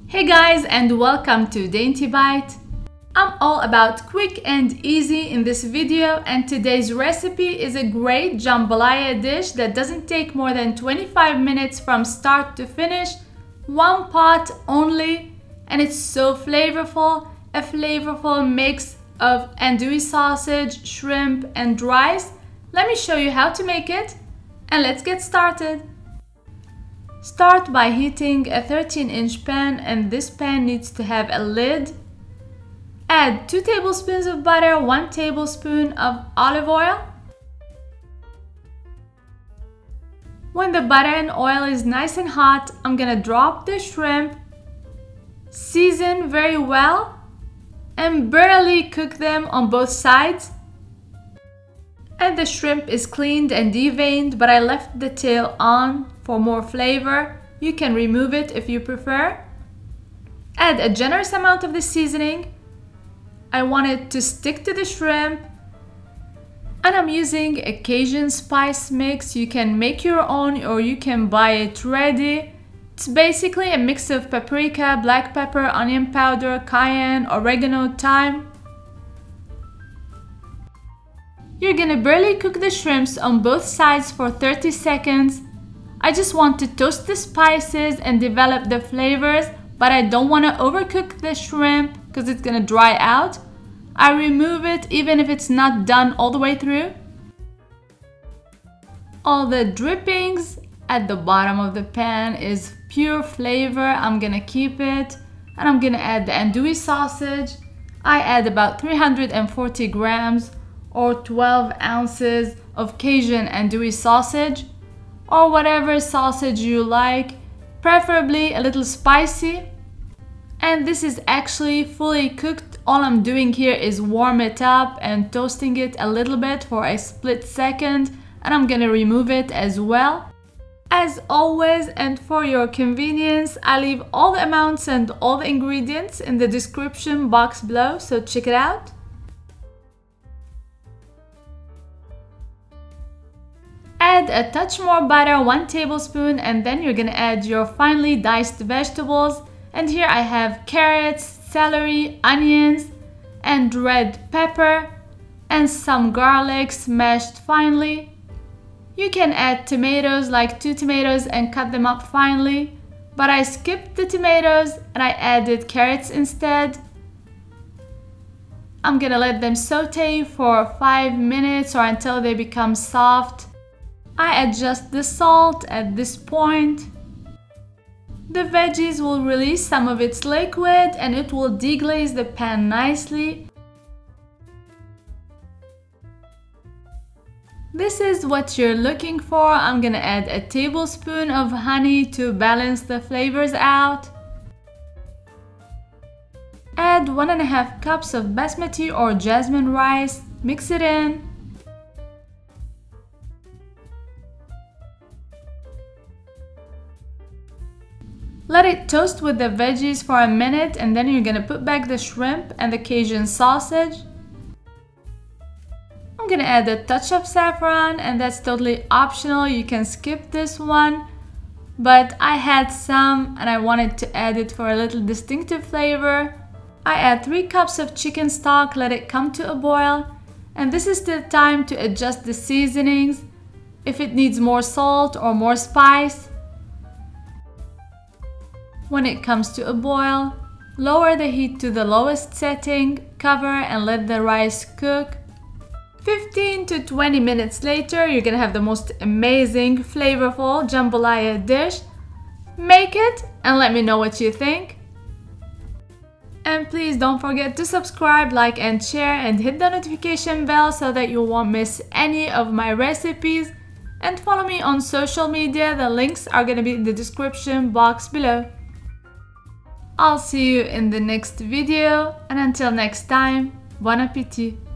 Hey guys, and welcome to Dainty Bite. I'm all about quick and easy in this video, and today's recipe is a great jambalaya dish that doesn't take more than 25 minutes from start to finish, one pot only, and it's so flavorful. A flavorful mix of andouille sausage, shrimp and rice. Let me show you how to make it, and let's get started. Start by heating a 13-inch pan, and this pan needs to have a lid. Add 2 tablespoons of butter, 1 tablespoon of olive oil. When the butter and oil is nice and hot, I'm gonna drop the shrimp, season very well, and barely cook them on both sides. And the shrimp is cleaned and deveined, but I left the tail on for more flavor. You can remove it if you prefer. Add a generous amount of the seasoning. I want it to stick to the shrimp. And I'm using a Cajun spice mix. You can make your own or you can buy it ready. It's basically a mix of paprika, black pepper, onion powder, cayenne, oregano, thyme. You're gonna barely cook the shrimps on both sides for 30 seconds. I just want to toast the spices and develop the flavors, but I don't want to overcook the shrimp because it's gonna dry out. I remove it even if it's not done all the way through. All the drippings at the bottom of the pan is pure flavor. I'm gonna keep it, and I'm gonna add the andouille sausage. I add about 340 grams or 12 ounces of Cajun andouille sausage, or whatever sausage you like, preferably a little spicy. And this is actually fully cooked. All I'm doing here is warm it up and toasting it a little bit for a split second, and I'm gonna remove it as well. As always, and for your convenience, I leave all the amounts and all the ingredients in the description box below, so check it out. Add a touch more butter, 1 tablespoon, and then you're gonna add your finely diced vegetables. And here I have carrots, celery, onions, and red pepper, and some garlic smashed finely. You can add tomatoes, like 2 tomatoes, and cut them up finely, but I skipped the tomatoes and I added carrots instead. I'm gonna let them saute for 5 minutes or until they become soft. I adjust the salt at this point. The veggies will release some of its liquid and it will deglaze the pan nicely. This is what you're looking for. I'm gonna add a tablespoon of honey to balance the flavors out. Add 1.5 cups of basmati or jasmine rice. Mix it in. Let it toast with the veggies for a minute, and then you're gonna put back the shrimp and the Cajun sausage. I'm gonna add a touch of saffron, and that's totally optional. You can skip this one, but I had some and I wanted to add it for a little distinctive flavor. I add 3 cups of chicken stock, let it come to a boil, and this is the time to adjust the seasonings if it needs more salt or more spice. When it comes to a boil, lower the heat to the lowest setting, cover and let the rice cook. 15 to 20 minutes later, you're gonna have the most amazing, flavorful jambalaya dish. Make it and let me know what you think. And please don't forget to subscribe, like and share, and hit the notification bell so that you won't miss any of my recipes. And follow me on social media. The links are gonna be in the description box below. I'll see you in the next video, and until next time, bon appétit!